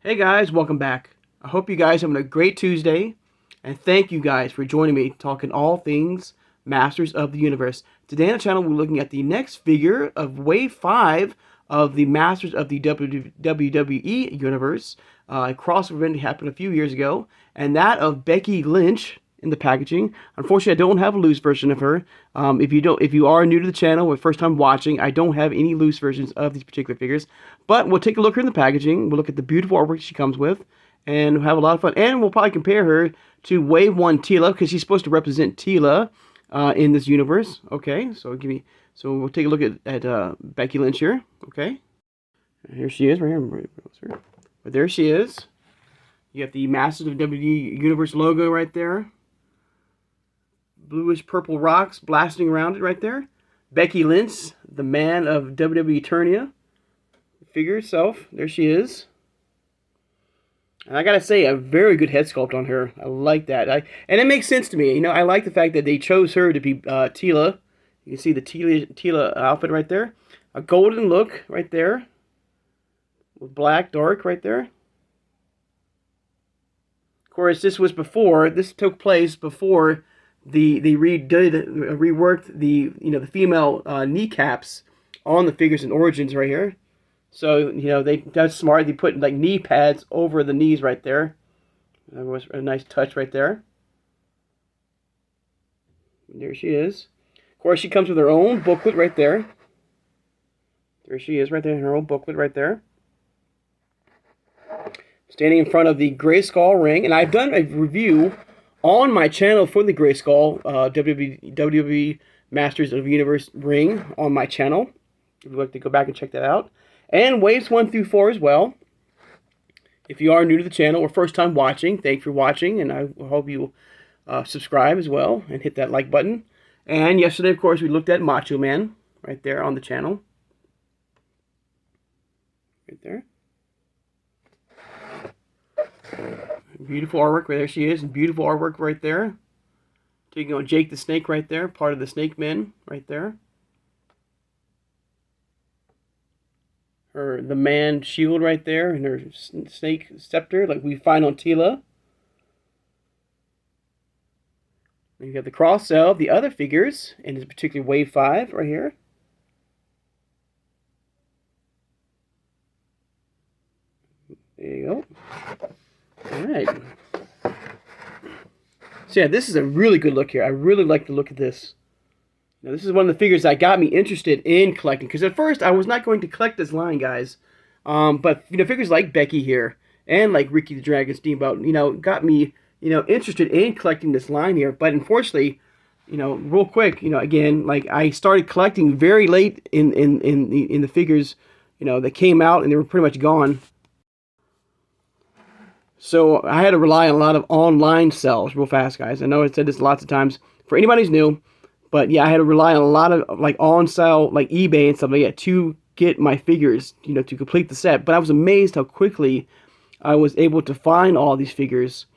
Hey guys, welcome back. I hope you guys are having a great Tuesday, and thank you guys for joining me talking all things Masters of the Universe. Today on the channel, we're looking at the next figure of Wave 5 of the Masters of the WWE Universe. A crossover event happened a few years ago, and that of Becky Lynch in the packaging. Unfortunately, I don't have a loose version of her. If you are new to the channel or first time watching, I don't have any loose versions of these particular figures. But we'll take a look at her in the packaging. We'll look at the beautiful artwork she comes with, and we'll have a lot of fun. And we'll probably compare her to Wave 1 Teela, because she's supposed to represent Teela in this universe. Okay, so we'll take a look at Becky Lynch here. Okay, and here she is right here. But there she is. You have the Masters of WWE Universe logo right there. Bluish purple rocks blasting around it right there. Becky Lynch, the man of WWE Eternia. Figure itself, there she is. And I gotta say, a very good head sculpt on her. I like that. And it makes sense to me. You know, I like the fact that they chose her to be Teela. You can see the Teela outfit right there. A golden look right there. With black, dark right there. Of course, this took place before they reworked the female kneecaps on the figures and origins right here. So that's smart. They put like knee pads over the knees right there. That was a nice touch right there. And there she is. Of course, she comes with her own booklet right there. There she is right there, her own booklet right there. Standing in front of the Grayskull ring, and I've done a review on my channel for the Grayskull WWE Masters of the Universe ring on my channel. If you'd like to go back and check that out. And waves 1 through 4 as well. If you are new to the channel or first time watching, thanks for watching, and I hope you subscribe as well and hit that like button. And yesterday, of course, we looked at Macho Man right there on the channel. Right there. Beautiful artwork right there. She is. Beautiful artwork right there. Taking on Jake the Snake right there. Part of the Snake Men right there. The man shield right there, and her snake scepter, like we find on Teela. And you have the cross cell of the other figures, and it's particularly Wave 5 right here. There you go. Alright. So yeah, this is a really good look here. I really like the look of this. Now, this is one of the figures that got me interested in collecting, because at first I was not going to collect this line, guys. But figures like Becky here and like Ricky the Dragon Steamboat, got me, interested in collecting this line here. But unfortunately, real quick, again, like I started collecting very late in the figures, that came out, and they were pretty much gone. So I had to rely on a lot of online sales real fast, guys. I know I said this lots of times. For anybody who's new. But yeah, I had to rely on a lot of like on sale, like eBay and stuff like that to get my figures, to complete the set. But I was amazed how quickly I was able to find all these figures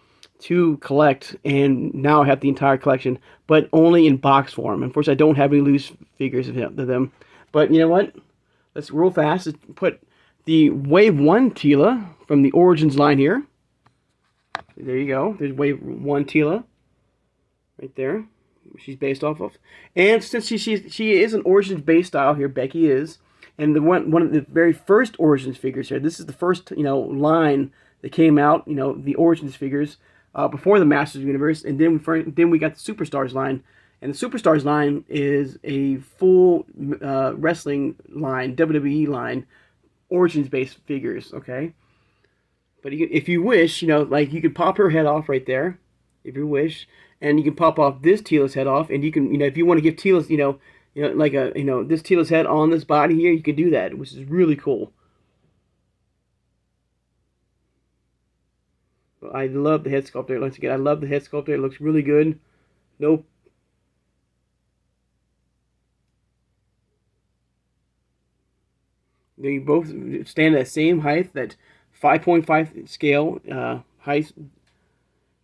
to collect, and now I have the entire collection, but only in box form. Unfortunately, I don't have any loose figures of them. But you know what? Let's real fast. Let's put the Wave 1 Teela from the Origins line here. There you go. There's Wave 1 Teela right there. She's based off of, and since she is an Origins based style here, Becky is, and one of the very first Origins figures here. This is the first line that came out, the Origins figures before the Masters of the Universe, and then we got the Superstars line, and the Superstars line is a full wrestling line, WWE line, Origins based figures. Okay, but if you wish, like you could pop her head off right there, if you wish. And you can pop off this Teela's head off, and you can, if you want to give Teela's, like this Teela's head on this body here, you can do that, which is really cool. But I love the head sculptor. Once again, I love the head sculptor. It looks really good. Nope. They both stand at the same height, that 5.5 scale height.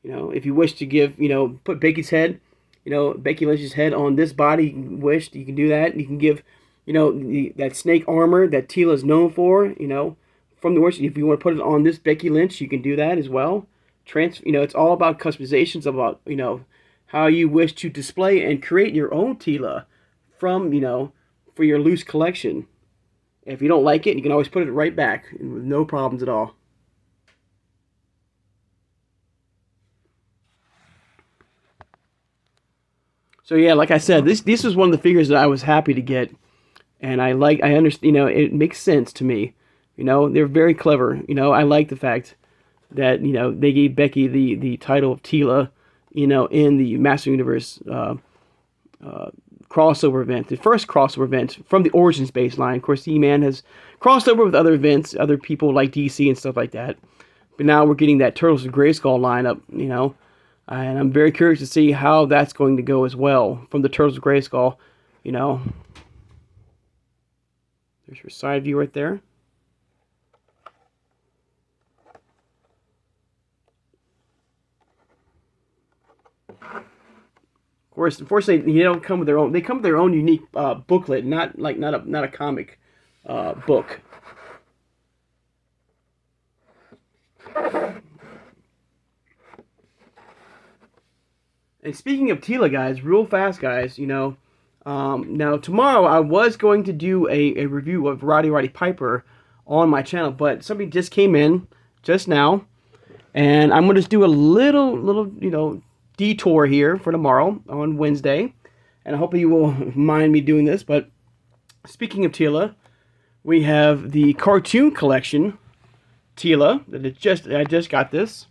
If you wish to give, put Becky's head, Becky Lynch's head on this body, you can do that. You can give, that snake armor that Teela is known for, from the origin. If you want to put it on this Becky Lynch, you can do that as well. It's all about customizations, about, how you wish to display and create your own Tila from, for your loose collection. If you don't like it, you can always put it right back with no problems at all. So yeah, like I said, this was one of the figures that I was happy to get, and I understand, it makes sense to me. They're very clever. I like the fact that they gave Becky the title of Tila, in the Master Universe crossover event, the first crossover event from the Origins baseline. Of course, He-Man has crossed over with other events, other people like DC and stuff like that. But now we're getting that Turtles of Grayskull lineup, and I'm very curious to see how that's going to go as well from the Turtles of Grayskull. There's your side view right there. Of course, unfortunately, they don't come with their own. They come with their own unique booklet, not a comic book. And speaking of Tila, guys, real fast, guys, now tomorrow I was going to do a review of Roddy Piper on my channel, but somebody just came in just now, and I'm going to just do a little detour here for tomorrow on Wednesday, and I hope you will mind me doing this. But speaking of Tila, we have the cartoon collection Tila that I just got this,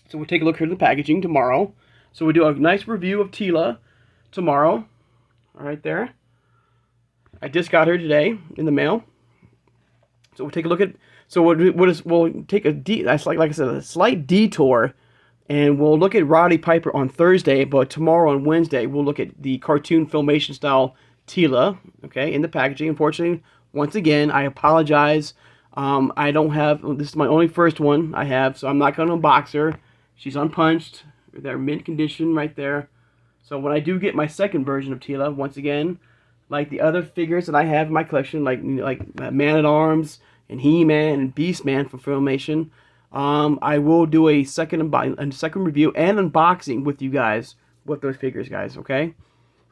so we'll take a look here at the packaging tomorrow. So we'll do a nice review of Tila tomorrow. All right, there. I just got her today in the mail, so we'll take a look at. So we'll take that's like I said, a slight detour. And we'll look at Roddy Piper on Thursday, but tomorrow on Wednesday, we'll look at the cartoon filmation style Tila, okay, in the packaging. Unfortunately, once again, I apologize. I don't have, this is my only first one I have, so I'm not going to unbox her. She's unpunched. They're mint condition right there. So when I do get my second version of Tila, once again, like the other figures that I have in my collection, like Man-at-Arms and He-Man and Beast-Man from Filmation, I will do a second review and unboxing with you guys with those figures, guys, okay?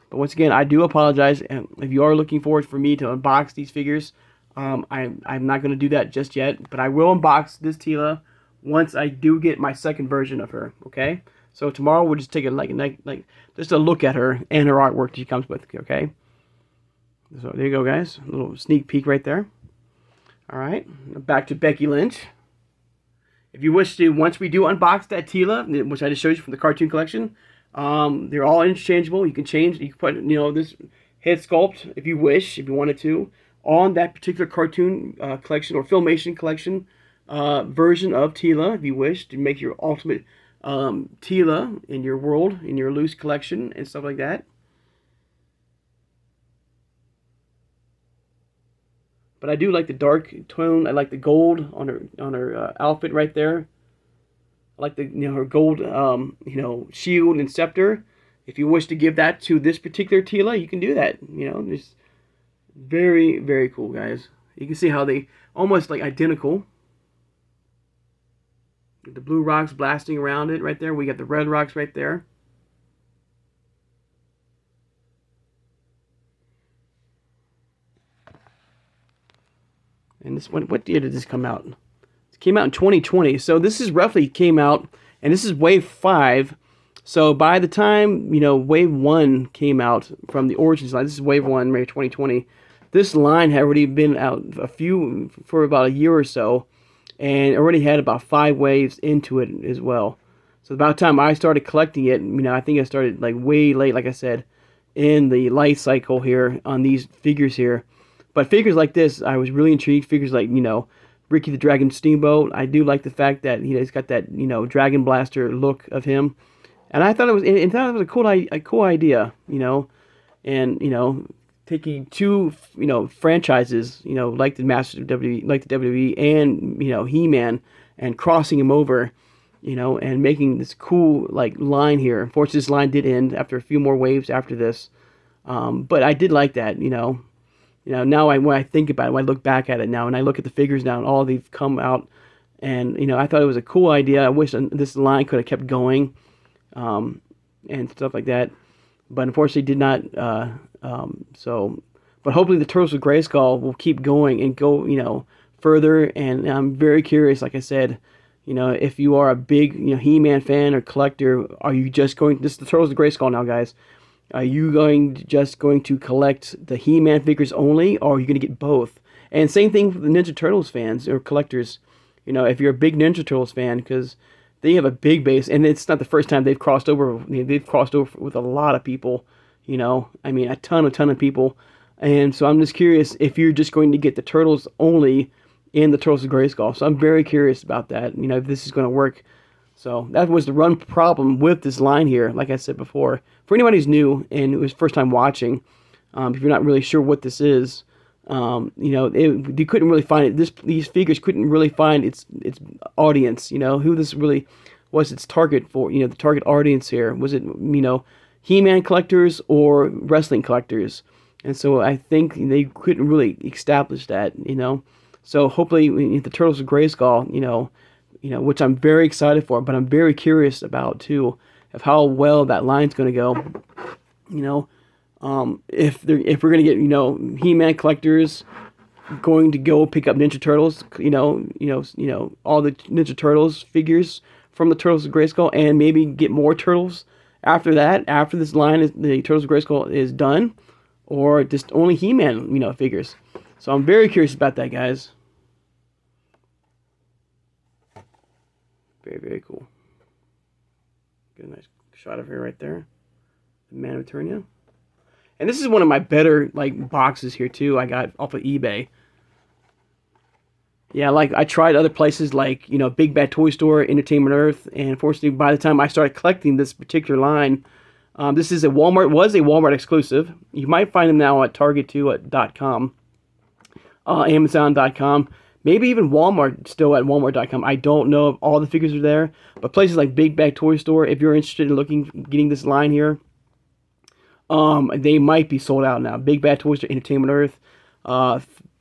But once again, I do apologize. If you are looking forward for me to unbox these figures, I'm not going to do that just yet. But I will unbox this Tila once I do get my second version of her, okay? So tomorrow we'll just take a just a look at her and her artwork that she comes with, okay? So there you go, guys. A little sneak peek right there. All right, back to Becky Lynch. If you wish to, once we do unbox that Tila, which I just showed you from the cartoon collection, they're all interchangeable. You can change, you can put, this head sculpt, if you wish, if you wanted to, on that particular cartoon collection or filmation collection version of Tila, if you wish to make your ultimate Tila in your world, in your loose collection and stuff like that. But I do like the dark tone. I like the gold on her outfit right there. I like the her gold shield and scepter. If you wish to give that to this particular Tila, you can do that. It's very, very cool, guys. You can see how they almost like identical. The blue rocks blasting around it right there. We got the red rocks right there. And this one, what year did this come out? It came out in 2020. So this is roughly came out, and this is Wave 5. So by the time, Wave 1 came out from the Origins line, this is Wave 1, May 2020. This line had already been out for about a year or so, and already had about 5 waves into it as well. So about the time I started collecting it, I think I started like way late, like I said, in the life cycle here on these figures here. But figures like this, I was really intrigued. Figures like, Ricky the Dragon Steamboat. I do like the fact that, he's got that, Dragon Blaster look of him. And I thought it was a cool idea, and, taking two, franchises, like the WWE and, He-Man, and crossing him over, and making this cool, line here. Unfortunately, this line did end after a few more waves after this. But I did like that, Now when I think about it, when I look back at it now, and I look at the figures now, and all these come out, and I thought it was a cool idea. I wish this line could have kept going, and stuff like that, but unfortunately did not. But hopefully the Turtles of Grayskull will keep going and go, further. And I'm very curious, like I said, if you are a big, He-Man fan or collector, are you just going? This is the Turtles of Grayskull now, guys. Are you just going to collect the He-Man figures only, or are you going to get both? And same thing for the Ninja Turtles fans or collectors. If you're a big Ninja Turtles fan, because they have a big base, and it's not the first time they've crossed over. They've crossed over with a lot of people. I mean, a ton of people. And so I'm just curious if you're just going to get the Turtles only in the Turtles of Grayskull. So I'm very curious about that. If this is going to work. So that was the one problem with this line here, like I said before. For anybody who's new and it was first time watching, if you're not really sure what this is, you couldn't really find it. These figures couldn't really find its audience. Who this really was its target for. The target audience here was it. He-Man collectors or wrestling collectors, and so I think they couldn't really establish that. So hopefully the Turtles of Grayskull, which I'm very excited for, but I'm very curious about too, of how well that line's going to go. If we're going to get He-Man collectors going to go pick up Ninja Turtles, all the Ninja Turtles figures from the Turtles of Grayskull, and maybe get more Turtles after that, after this line the Turtles of Grayskull is done, or just only He-Man figures. So I'm very curious about that, guys. Very, very cool. Get a nice shot of her right there. The Man of Eternia. And this is one of my better boxes here too. I got off of eBay. Yeah, I tried other places Big Bad Toy Store, Entertainment Earth, and unfortunately by the time I started collecting this particular line, this is was a Walmart exclusive. You might find them now at Target2.com, Amazon.com. Maybe even Walmart, still at Walmart.com. I don't know if all the figures are there. But places like Big Bad Toy Store, if you're interested in getting this line here, they might be sold out now. Big Bad Toy Store, Entertainment Earth,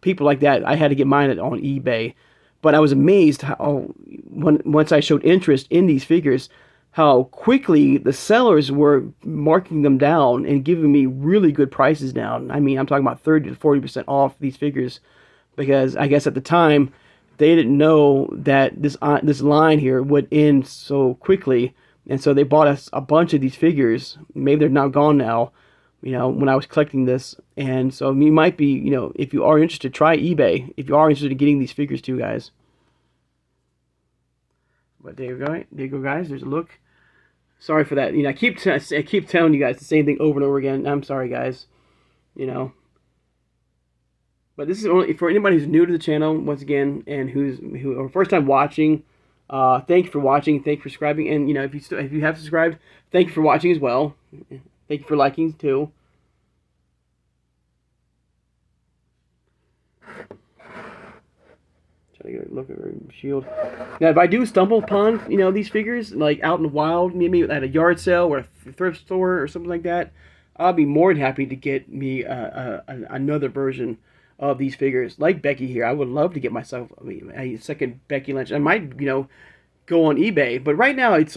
people like that. I had to get mine on eBay. But I was amazed how, once I showed interest in these figures, how quickly the sellers were marking them down and giving me really good prices down. I mean, I'm talking about 30 to 40% off these figures. Because I guess at the time, they didn't know that this line here would end so quickly. And so they bought us a bunch of these figures. Maybe they're now gone now, when I was collecting this. And so you might be, if you are interested, try eBay. If you are interested in getting these figures too, guys. But there you go, guys. There's a look. Sorry for that. I keep telling you guys the same thing over and over again. I'm sorry, guys. But this is only for anybody who's new to the channel, once again, and who are first time watching. Thank you for watching. Thank you for subscribing. And if you have subscribed, thank you for watching as well. Thank you for liking too. Try to get a look at her shield. Now, if I do stumble upon these figures out in the wild, maybe at a yard sale or a thrift store or something like that, I'll be more than happy to get me another version of these figures, like Becky here. I would love to get myself a second Becky Lynch. I might, go on eBay, but right now it's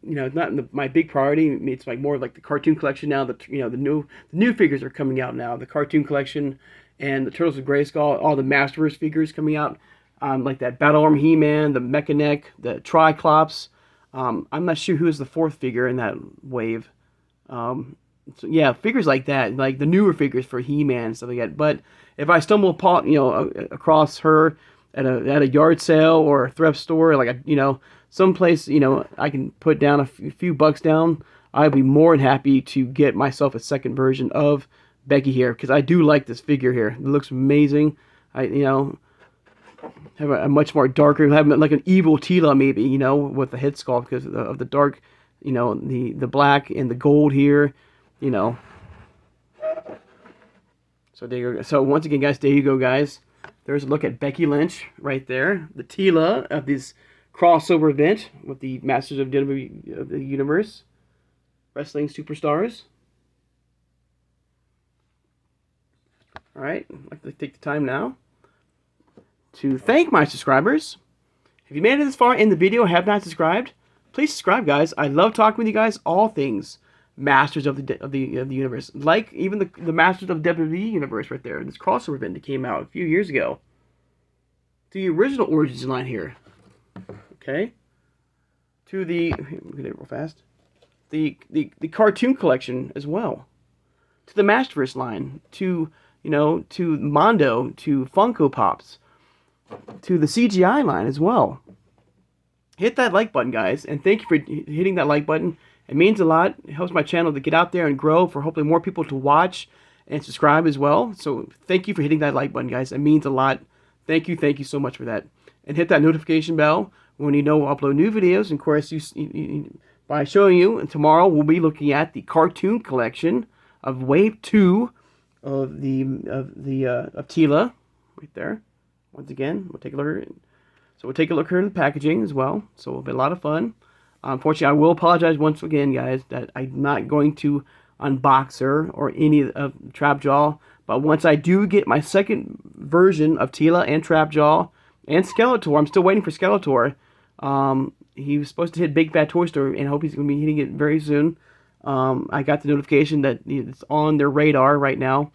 not my big priority. It's more like the cartoon collection now. The new figures are coming out now. The cartoon collection and the Turtles of Grayskull, all the Masterverse figures coming out, like that Battle Armor He-Man, the Mechanic, the Triclops. I'm not sure who is the fourth figure in that wave. So yeah, figures like that, like the newer figures for He-Man and stuff like that. But if I stumble upon, across her at a yard sale or a thrift store, someplace, I can put down a few bucks down, I'd be more than happy to get myself a second version of Becky here, because I do like this figure here. It looks amazing. I have a much more darker, have like an evil Tila maybe, with the head sculpt because of the dark, the black and the gold here. So there you go. So once again, guys, there you go, guys. There's a look at Becky Lynch right there, the Tila of this crossover event with the Masters of WWE of the Universe Wrestling Superstars. All right, I'd like to take the time now to thank my subscribers. If you made it this far in the video and have not subscribed, please subscribe, guys. I love talking with you guys. All things Masters of the universe, like even the Masters of the WWE universe right there. This crossover event that came out a few years ago. The original Origins line here. Okay. To the get it real fast. The cartoon collection as well. To the Masterverse line. To to Mondo. To Funko Pops. To the CGI line as well. Hit that like button, guys, and thank you for hitting that like button. It means a lot. It helps my channel to get out there and grow, for hopefully more people to watch and subscribe as well. So thank you for hitting that like button, guys. It means a lot. Thank you so much for that. And hit that notification bell when you know we'll upload new videos. And of course, by showing you, and tomorrow we'll be looking at the cartoon collection of Wave 2 of Tila, right there. Once again, we'll take a look at it. So we'll take a look here at the packaging as well. So it'll be a lot of fun. Unfortunately, I will apologize once again, guys, that I'm not going to unbox her or any of Trapjaw. But once I do get my second version of Tila and Trapjaw and Skeletor, I'm still waiting for Skeletor. He was supposed to hit Big Fat Toy Store, and I hope he's going to be hitting it very soon. I got the notification that it's on their radar right now.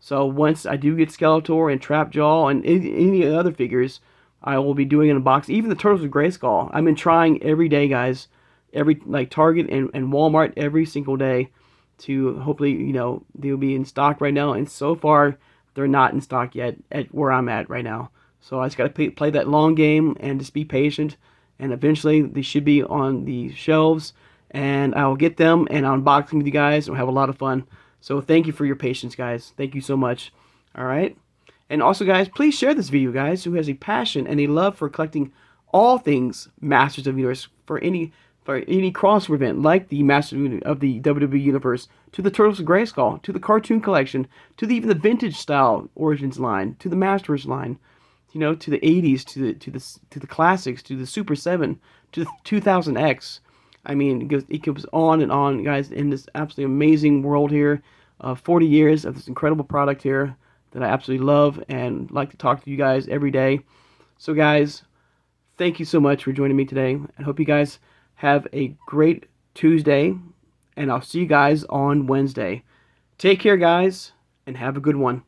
So once I do get Skeletor and Trapjaw and any other figures, I will be doing an unboxing. Even the Turtles of Grayskull. I've been trying every day, guys. Like Target and Walmart every single day to hopefully, they'll be in stock right now. And so far, they're not in stock yet at where I'm at right now. So I just got to play that long game and just be patient. And eventually, they should be on the shelves. And I'll get them and I'll unbox them with you guys. And we'll have a lot of fun. So thank you for your patience, guys. Thank you so much. All right. And also, guys, please share this video, guys, who has a passion and a love for collecting all things Masters of the Universe for any crossover event, like the Masters of the WWE Universe, to the Turtles of Grayskull, to the cartoon collection, to even the vintage style Origins line, to the Masters line, to the 80s, to the classics, to the Super 7, to the 2000X. I mean, it goes on and on, guys, in this absolutely amazing world here. 40 years of this incredible product here that I absolutely love and like to talk to you guys every day. So, guys, thank you so much for joining me today. I hope you guys have a great Tuesday, and I'll see you guys on Wednesday. Take care, guys, and have a good one.